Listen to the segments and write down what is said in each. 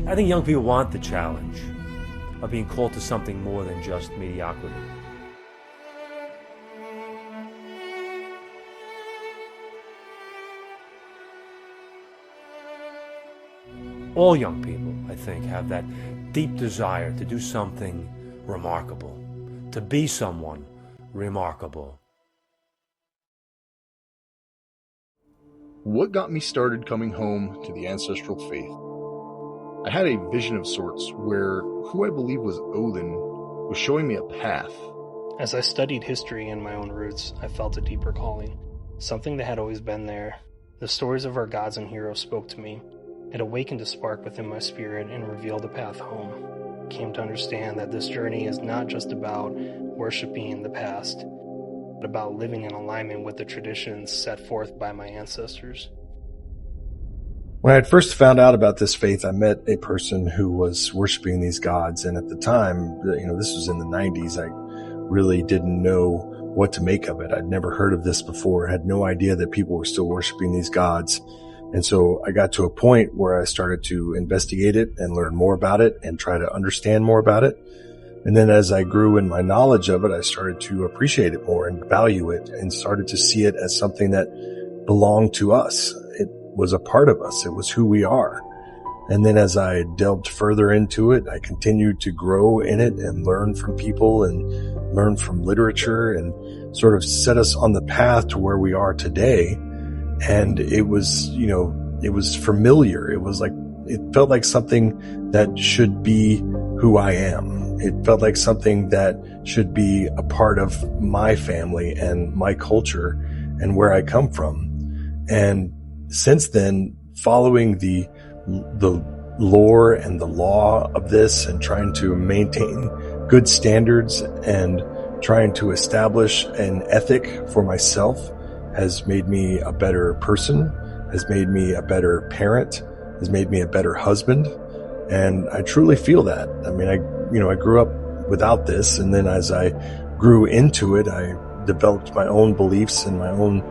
I think young people want the challenge of being called to something more than just mediocrity. All young people, I think, have that deep desire to do something remarkable, to be someone remarkable. What got me started coming home to the ancestral faith? I had a vision of sorts where who I believe was Odin was showing me a path. As I studied history and my own roots, I felt a deeper calling, something that had always been there. The stories of our gods and heroes spoke to me. It awakened a spark within my spirit and revealed a path home. I came to understand that this journey is not just about worshiping the past, but about living in alignment with the traditions set forth by my ancestors. When I first found out about this faith, I met a person who was worshiping these gods. And at the time, this was in the 90s, I really didn't know what to make of it. I'd never heard of this before, had no idea that people were still worshiping these gods. And so I got to a point where I started to investigate it and learn more about it and try to understand more about it. And then as I grew in my knowledge of it, I started to appreciate it more and value it and started to see it as something that belonged to us. It was a part of us. It was who we are. And then as I delved further into it, I continued to grow in it and learn from people and learn from literature and sort of set us on the path to where we are today. And it was, it was familiar. It felt like something that should be who I am. It felt like something that should be a part of my family and my culture and where I come from. And since then, following the lore and the law of this and trying to maintain good standards and trying to establish an ethic for myself has made me a better person, has made me a better parent, has made me a better husband. And I truly feel that. I mean, I grew up without this. And then as I grew into it, I developed my own beliefs and my own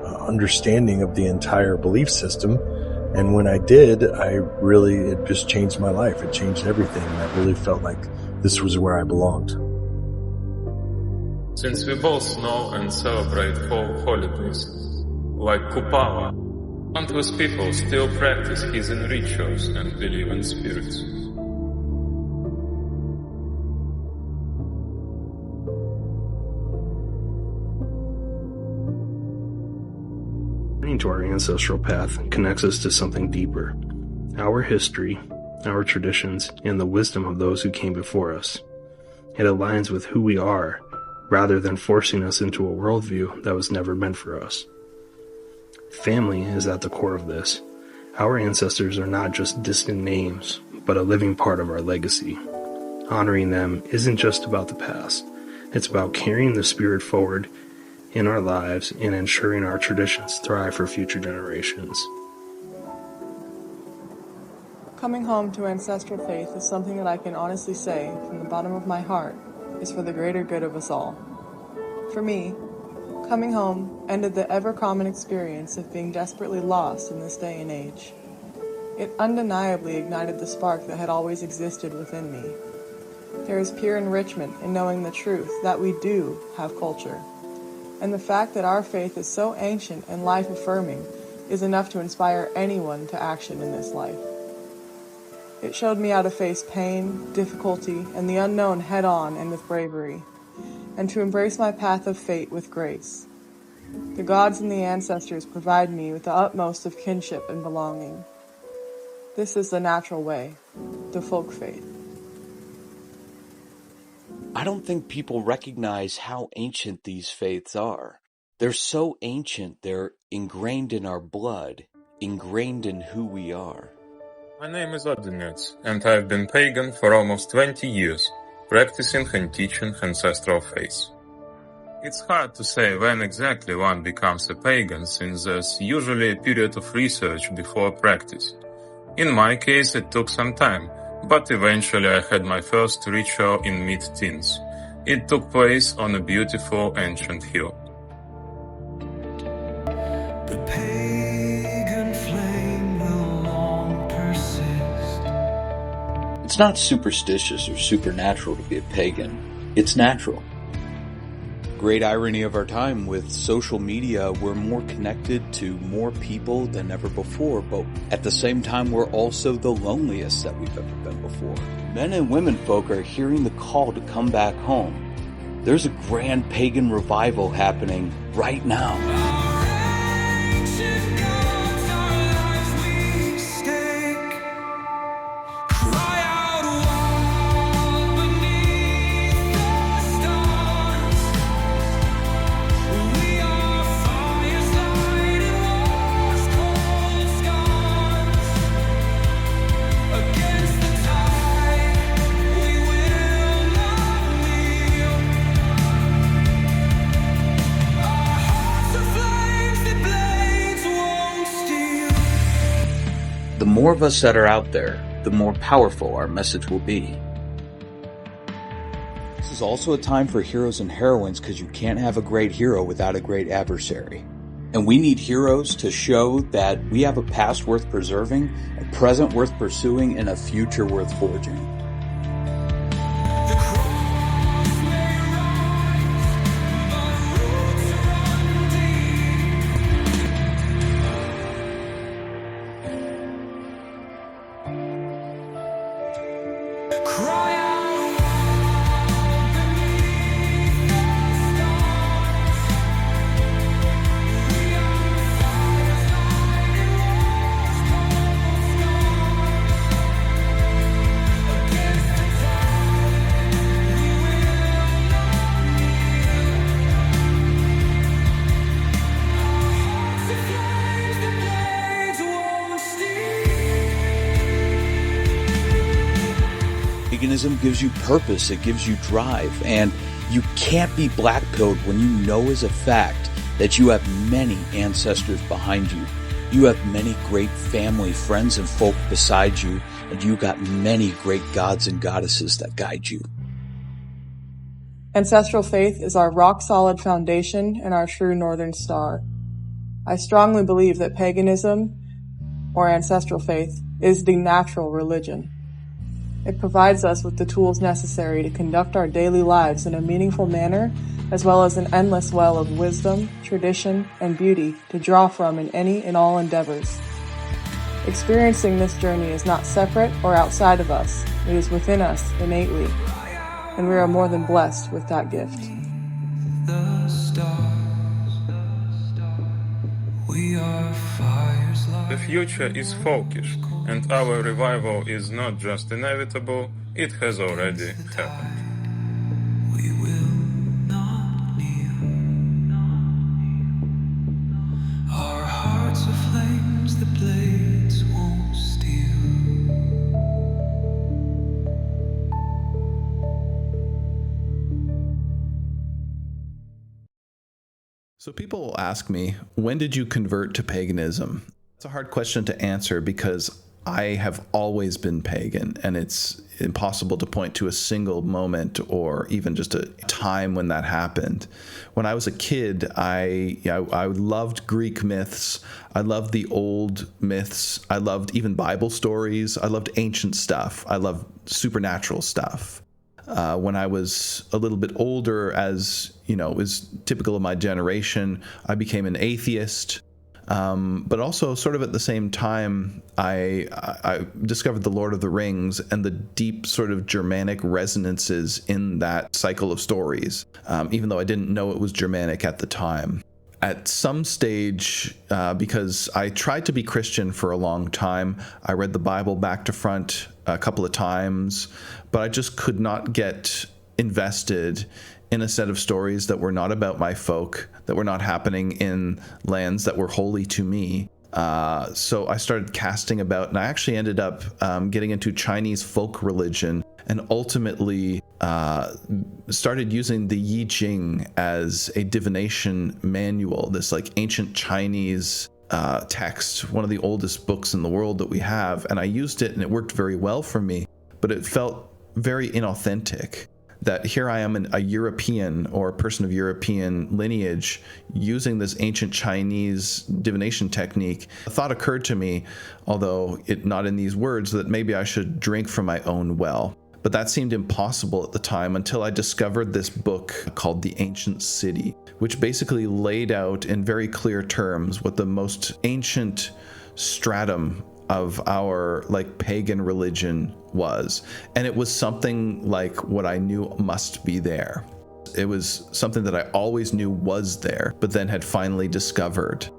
understanding of the entire belief system. And when I did, it just changed my life. It changed everything. And I really felt like this was where I belonged. Since we both know and celebrate folk holidays, like Kupala, countless people still practice heathen rituals and believe in spirits. Turning to our ancestral path connects us to something deeper, our history, our traditions, and the wisdom of those who came before us. It aligns with who we are, rather than forcing us into a worldview that was never meant for us. Family is at the core of this. Our ancestors are not just distant names, but a living part of our legacy. Honoring them isn't just about the past. It's about carrying the spirit forward in our lives and ensuring our traditions thrive for future generations. Coming home to ancestral faith is something that I can honestly say, from the bottom of my heart, is for the greater good of us all. For me, coming home ended the ever-common experience of being desperately lost in this day and age. It undeniably ignited the spark that had always existed within me. There is pure enrichment in knowing the truth that we do have culture. And the fact that our faith is so ancient and life-affirming is enough to inspire anyone to action in this life. It showed me how to face pain, difficulty, and the unknown head-on and with bravery, and to embrace my path of fate with grace. The gods and the ancestors provide me with the utmost of kinship and belonging. This is the natural way, the folk faith. I don't think people recognize how ancient these faiths are. They're so ancient, they're ingrained in our blood, ingrained in who we are. My name is Odinets, and I've been pagan for almost 20 years, practicing and teaching ancestral faith. It's hard to say when exactly one becomes a pagan, since there's usually a period of research before practice. In my case, it took some time, but eventually I had my first ritual in mid-teens. It took place on a beautiful ancient hill. The pagan flame will long persist, It's not superstitious or supernatural to be a pagan. It's natural. Great irony of our time with social media, we're more connected to more people than ever before, but at the same time we're also the loneliest that we've ever been before. Men and women folk are hearing the call to come back home. There's a grand pagan revival happening right now. The more of us that are out there, the more powerful our message will be. This is also a time for heroes and heroines because you can't have a great hero without a great adversary. And we need heroes to show that we have a past worth preserving, a present worth pursuing, and a future worth forging. Paganism gives you purpose, it gives you drive, and you can't be black-pilled when you know as a fact that you have many ancestors behind you. You have many great family, friends, and folk beside you, and you got many great gods and goddesses that guide you. Ancestral faith is our rock-solid foundation and our true northern star. I strongly believe that paganism, or ancestral faith, is the natural religion. It provides us with the tools necessary to conduct our daily lives in a meaningful manner, as well as an endless well of wisdom, tradition, and beauty to draw from in any and all endeavors. Experiencing this journey is not separate or outside of us. It is within us innately, and we are more than blessed with that gift. The future is folkish, and our revival is not just inevitable, it has already happened. We will not kneel. Our hearts are flames, the blades won't steal. So people will ask me, when did you convert to paganism? It's a hard question to answer because I have always been pagan, and it's impossible to point to a single moment or even just a time when that happened. When I was a kid, I loved Greek myths. I loved the old myths. I loved even Bible stories. I loved ancient stuff. I loved supernatural stuff. When I was a little bit older, as you know, is typical of my generation, I became an atheist. But also sort of at the same time, I discovered the Lord of the Rings and the deep sort of Germanic resonances in that cycle of stories, even though I didn't know it was Germanic at the time. At some stage, because I tried to be Christian for a long time, I read the Bible back to front a couple of times, but I just could not get invested in a set of stories that were not about my folk, that were not happening in lands that were holy to me. So I started casting about, and I actually ended up getting into Chinese folk religion, and ultimately started using the I Ching as a divination manual, this like ancient Chinese text, one of the oldest books in the world that we have. And I used it, and it worked very well for me, but it felt very inauthentic. that here I am, a European or a person of European lineage using this ancient Chinese divination technique. A thought occurred to me, although not in these words, that maybe I should drink from my own well. But that seemed impossible at the time until I discovered this book called The Ancient City, which basically laid out in very clear terms what the most ancient stratum of our pagan religion was. And it was something like what I knew must be there. It was something that I always knew was there, but then had finally discovered.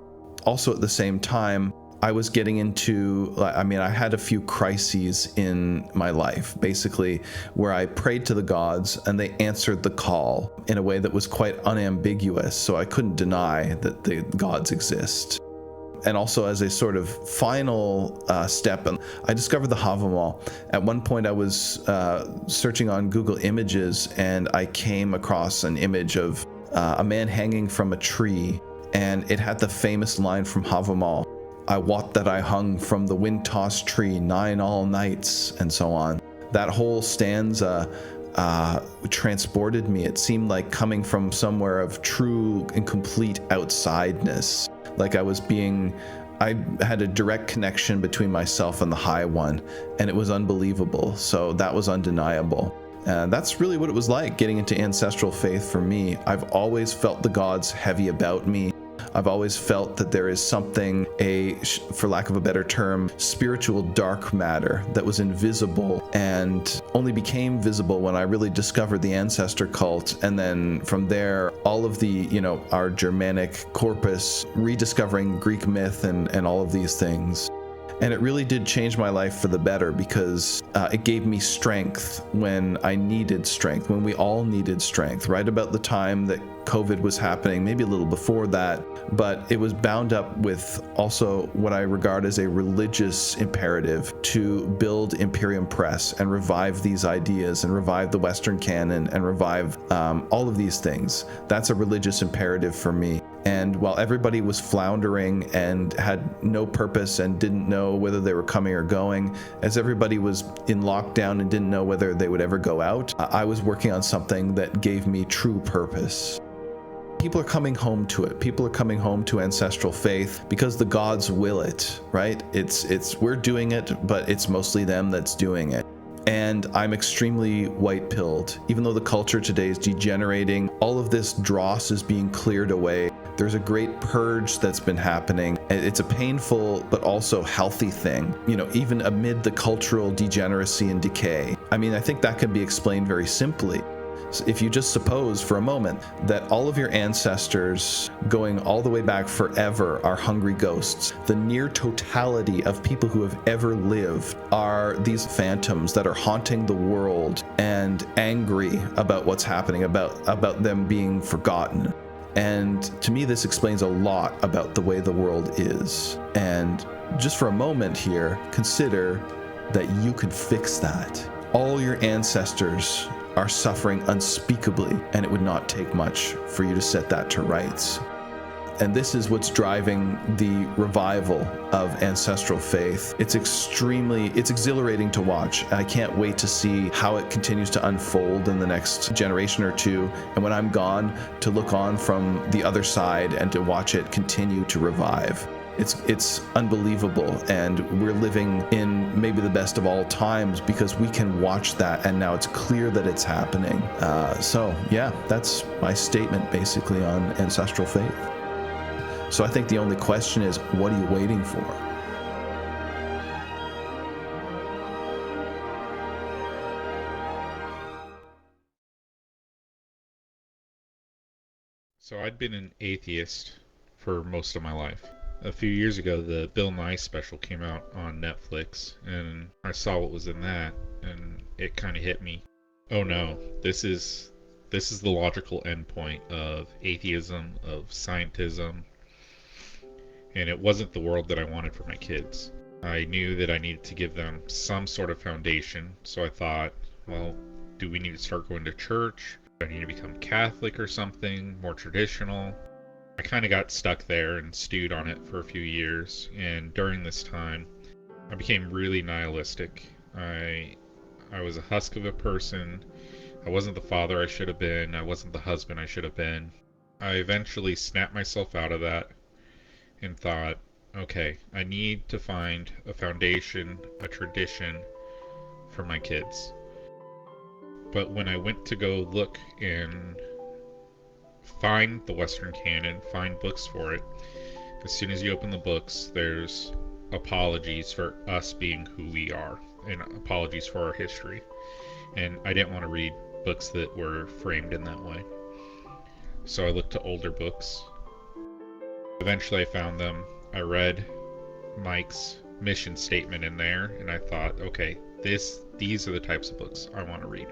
Also at the same time, I was getting into, I had a few crises in my life, basically, where I prayed to the gods and they answered the call in a way that was quite unambiguous, so I couldn't deny that the gods exist. And also as a sort of final step, I discovered the Havamal. At one point I was searching on Google Images and I came across an image of a man hanging from a tree, and it had the famous line from Havamal, "I wot that I hung from the wind-tossed tree 9 all nights," and so on. That whole stanza transported me. It seemed like coming from somewhere of true and complete outsideness. Like I had a direct connection between myself and the High One, and it was unbelievable. So that was undeniable. And that's really what it was like getting into ancestral faith for me. I've always felt the gods heavy about me. I've always felt that there is something, for lack of a better term, spiritual dark matter that was invisible and only became visible when I really discovered the ancestor cult. And then from there, all of the, our Germanic corpus, rediscovering Greek myth and all of these things. And it really did change my life for the better, because it gave me strength when I needed strength, when we all needed strength, right about the time that COVID was happening, maybe a little before that. But it was bound up with also what I regard as a religious imperative to build Imperium Press and revive these ideas and revive the Western canon and revive all of these things. That's a religious imperative for me. And while everybody was floundering and had no purpose and didn't know whether they were coming or going, as everybody was in lockdown and didn't know whether they would ever go out, I was working on something that gave me true purpose. People are coming home to it. People are coming home to ancestral faith because the gods will it, right? We're doing it, but it's mostly them that's doing it. And I'm extremely white-pilled. Even though the culture today is degenerating, all of this dross is being cleared away. There's a great purge that's been happening. It's a painful but also healthy thing, even amid the cultural degeneracy and decay. I think that can be explained very simply. If you just suppose for a moment that all of your ancestors going all the way back forever are hungry ghosts, the near totality of people who have ever lived are these phantoms that are haunting the world and angry about what's happening, about them being forgotten. And to me, this explains a lot about the way the world is. And just for a moment here, consider that you could fix that. All your ancestors are suffering unspeakably, and it would not take much for you to set that to rights. And this is what's driving the revival of ancestral faith. It's exhilarating to watch, and I can't wait to see how it continues to unfold in the next generation or two. And when I'm gone, to look on from the other side and to watch it continue to revive. It's unbelievable, and we're living in maybe the best of all times because we can watch that, and now it's clear that it's happening. So yeah, that's my statement basically on ancestral faith. So I think the only question is, what are you waiting for? So I'd been an atheist for most of my life. A few years ago, the Bill Nye special came out on Netflix, and I saw what was in that, and it kind of hit me. Oh no, this is the logical endpoint of atheism, of scientism, and it wasn't the world that I wanted for my kids. I knew that I needed to give them some sort of foundation, so I thought, well, do we need to start going to church? Do I need to become Catholic or something, more traditional? I kind of got stuck there and stewed on it for a few years, and during this time, I became really nihilistic. I was a husk of a person. I wasn't the father I should have been. I wasn't the husband I should have been. I eventually snapped myself out of that and thought, okay, I need to find a foundation, a tradition for my kids. But when I went to go look and find the Western canon, find books for it, as soon as you open the books, there's apologies for us being who we are and apologies for our history. And I didn't want to read books that were framed in that way. So I looked to older books. Eventually I found them. I read Mike's mission statement in there, and I thought, okay, these are the types of books I want to read.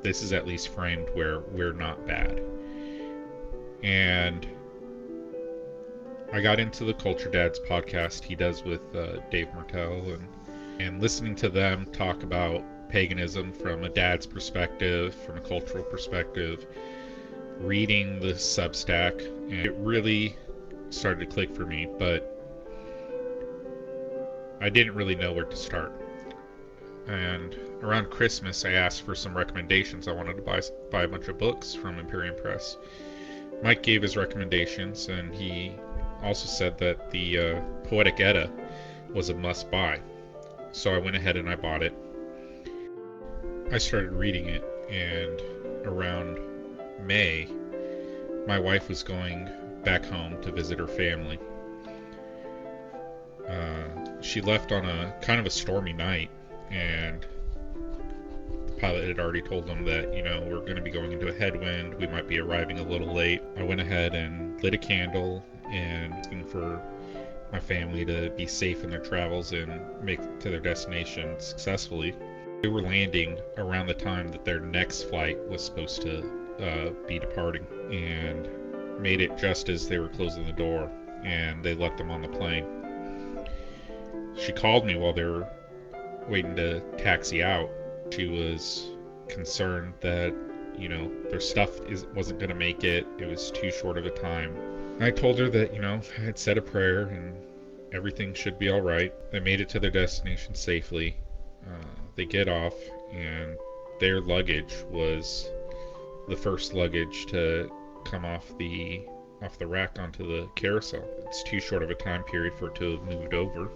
This is at least framed where we're not bad. And I got into the Culture Dads podcast he does with Dave Martell, and listening to them talk about paganism from a dad's perspective, from a cultural perspective, reading the Substack, and it really started to click for me, but I didn't really know where to start. And around Christmas, I asked for some recommendations. I wanted to buy a bunch of books from Imperium Press. Mike gave his recommendations, and he also said that the Poetic Edda was a must-buy. So I went ahead and I bought it. I started reading it, and around May, my wife was going back home to visit her family. She left on a kind of a stormy night, and the pilot had already told them that, we're going to be going into a headwind, we might be arriving a little late. I went ahead and lit a candle and asking for my family to be safe in their travels and make it to their destination successfully. They were landing around the time that their next flight was supposed to be departing, and made it just as they were closing the door, and they let them on the plane. She called me while they were waiting to taxi out. She was concerned that, their stuff wasn't going to make it. It was too short of a time. And I told her that, I had said a prayer and everything should be all right. They made it to their destination safely. They get off, and their luggage was the first luggage to come off the rack onto the carousel. It's too short of a time period for it to have moved over,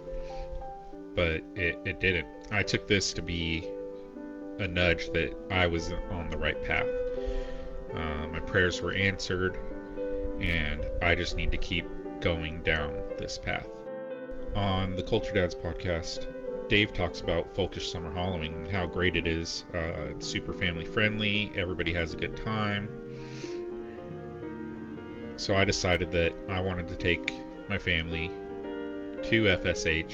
but it didn't. I took this to be a nudge that I was on the right path. My prayers were answered, and I just need to keep going down this path. On the Culture Dads podcast, Dave talks about folkish summer hollowing and how great it is. It's super family friendly, everybody has a good time. So I decided that I wanted to take my family to FSH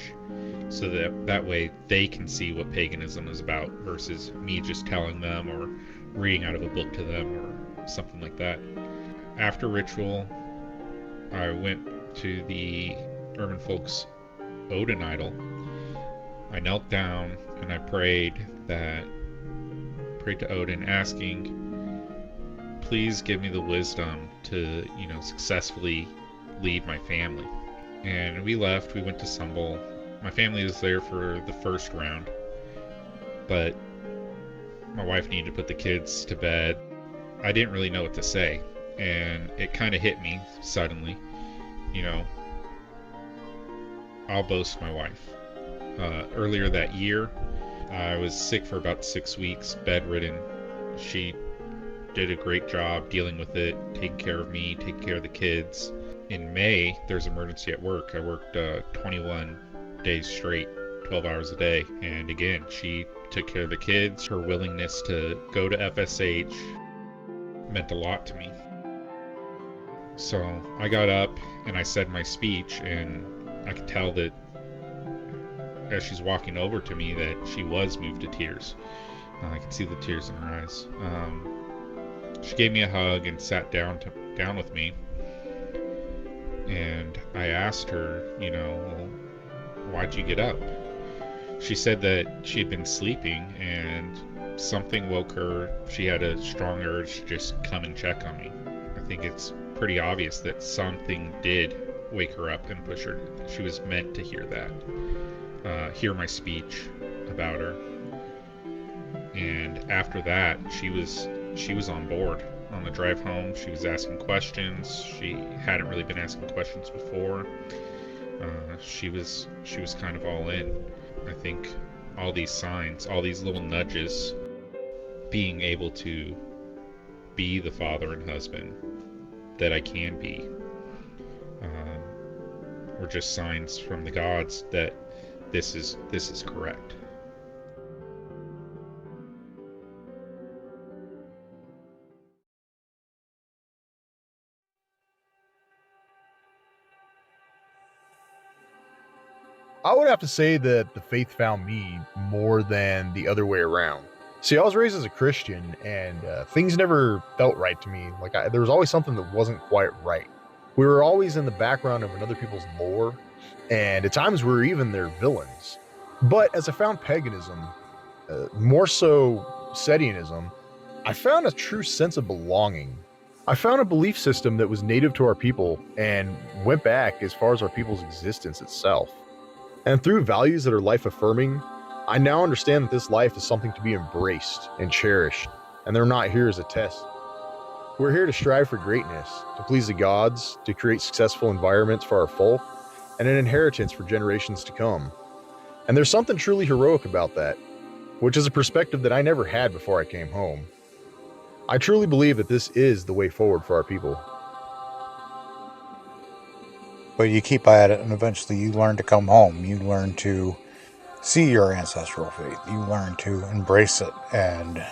so that way they can see what paganism is about versus me just telling them or reading out of a book to them or something like that. After ritual, I went to the Urban Folks Odin idol. I knelt down and I prayed to Odin, asking, please give me the wisdom to, successfully lead my family. And we left, we went to Sumbul. My family was there for the first round, but my wife needed to put the kids to bed. I didn't really know what to say, and it kind of hit me suddenly. I'll boast my wife. Earlier that year, I was sick for about 6 weeks, bedridden. She did a great job dealing with it, taking care of me, taking care of the kids. In May, there's emergency at work. I worked 21 days straight, 12 hours a day. And again, she took care of the kids. Her willingness to go to FSH meant a lot to me. So I got up and I said my speech, and I could tell that as she's walking over to me that she was moved to tears. I could see the tears in her eyes. She gave me a hug and sat down with me. And I asked her, well, why'd you get up? She said that she had been sleeping and something woke her. She had a strong urge to just come and check on me. I think it's pretty obvious that something did wake her up and push her. She was meant to hear that. Hear my speech about her. And after that, she was on board. On the drive home, she was asking questions. She hadn't really been asking questions before. She was kind of all in. I think all these signs, all these little nudges, being able to be the father and husband that I can be, were just signs from the gods that this is correct. I would have to say that the faith found me more than the other way around. See, I was raised as a Christian, and things never felt right to me. There was always something that wasn't quite right. We were always in the background of other people's lore, and at times we were even their villains. But as I found paganism, more so Setianism, I found a true sense of belonging. I found a belief system that was native to our people and went back as far as our people's existence itself. And through values that are life-affirming, I now understand that this life is something to be embraced and cherished, and they're not here as a test. We're here to strive for greatness, to please the gods, to create successful environments for our folk, and an inheritance for generations to come. And there's something truly heroic about that, which is a perspective that I never had before I came home. I truly believe that this is the way forward for our people. But you keep at it, and eventually you learn to come home. You learn to see your ancestral faith. You learn to embrace it, and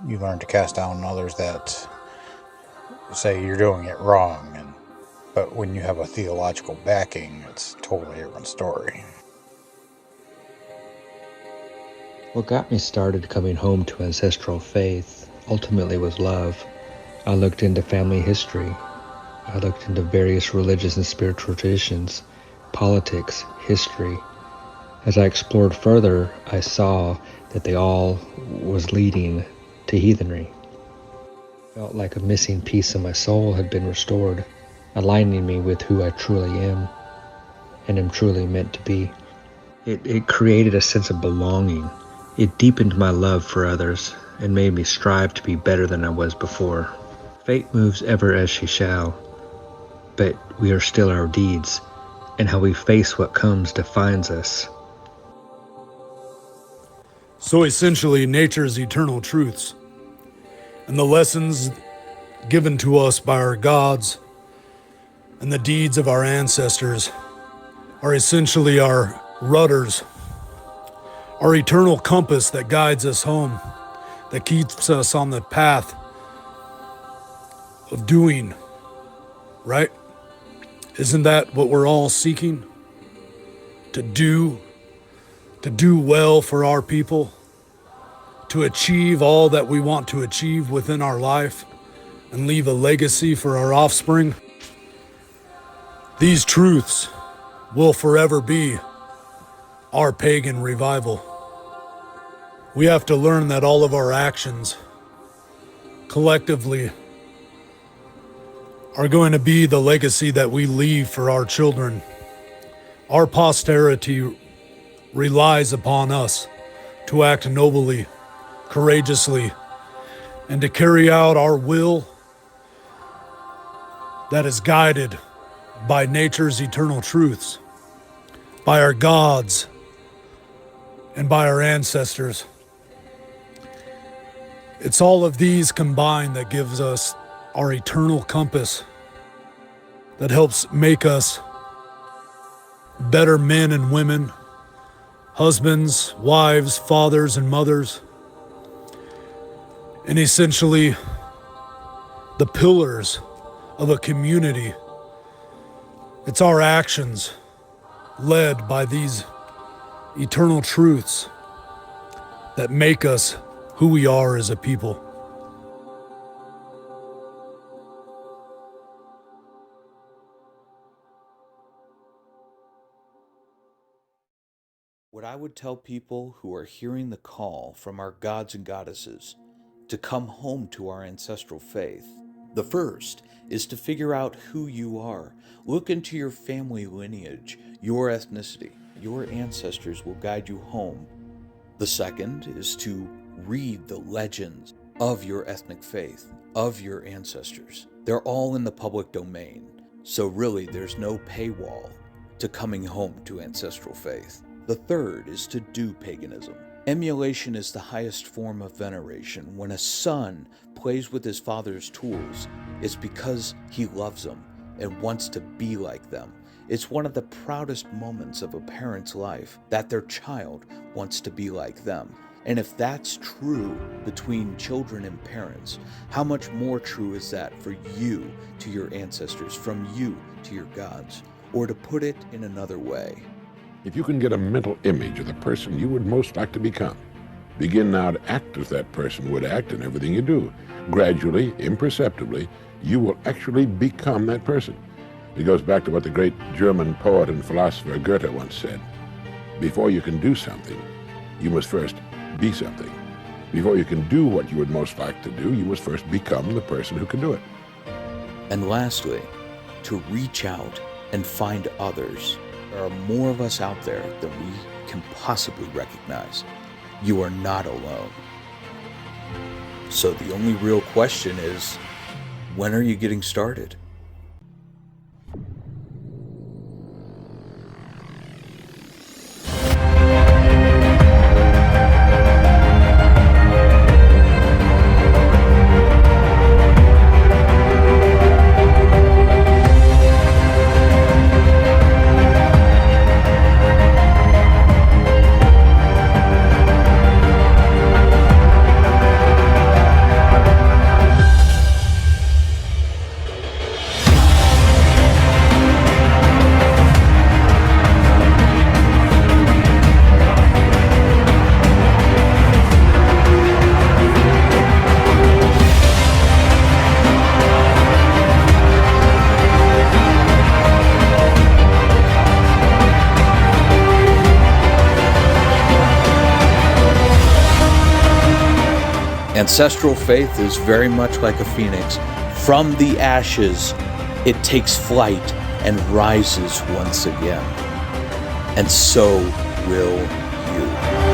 you learn to cast down others that say you're doing it wrong. But when you have a theological backing, it's a totally different story. What got me started coming home to ancestral faith ultimately was love. I looked into family history. I looked into various religious and spiritual traditions, politics, history. As I explored further, I saw that they all was leading to heathenry. Felt like a missing piece of my soul had been restored, aligning me with who I truly am and am truly meant to be. It created a sense of belonging. It deepened my love for others and made me strive to be better than I was before. Fate moves ever as she shall, but we are still our deeds, and how we face what comes defines us. So essentially, nature's eternal truths and the lessons given to us by our gods and the deeds of our ancestors are essentially our rudders, our eternal compass that guides us home, that keeps us on the path of doing right. Isn't that what we're all seeking? To do well for our people, to achieve all that we want to achieve within our life and leave a legacy for our offspring. These truths will forever be our pagan revival. We have to learn that all of our actions collectively are going to be the legacy that we leave for our children. Our posterity relies upon us to act nobly, courageously, and to carry out our will that is guided by nature's eternal truths, by our gods, and by our ancestors. It's all of these combined that gives us our eternal compass that helps make us better men and women, husbands, wives, fathers, and mothers, and essentially the pillars of a community. It's our actions led by these eternal truths that make us who we are as a people. What I would tell people who are hearing the call from our gods and goddesses to come home to our ancestral faith, the first is to figure out who you are. Look into your family lineage, your ethnicity. Your ancestors will guide you home. The second is to read the legends of your ethnic faith, of your ancestors. They're all in the public domain, so really there's no paywall to coming home to ancestral faith. The third is to do paganism. Emulation is the highest form of veneration. When a son plays with his father's tools, it's because he loves them and wants to be like them. It's one of the proudest moments of a parent's life that their child wants to be like them. And if that's true between children and parents, how much more true is that for you to your ancestors, from you to your gods? Or to put it in another way, if you can get a mental image of the person you would most like to become, begin now to act as that person would act in everything you do. Gradually, imperceptibly, you will actually become that person. It goes back to what the great German poet and philosopher Goethe once said. Before you can do something, you must first be something. Before you can do what you would most like to do, you must first become the person who can do it. And lastly, to reach out and find others. There are more of us out there than we can possibly recognize. You are not alone. So the only real question is, when are you getting started? Ancestral faith is very much like a phoenix. From the ashes, it takes flight and rises once again. And so will you.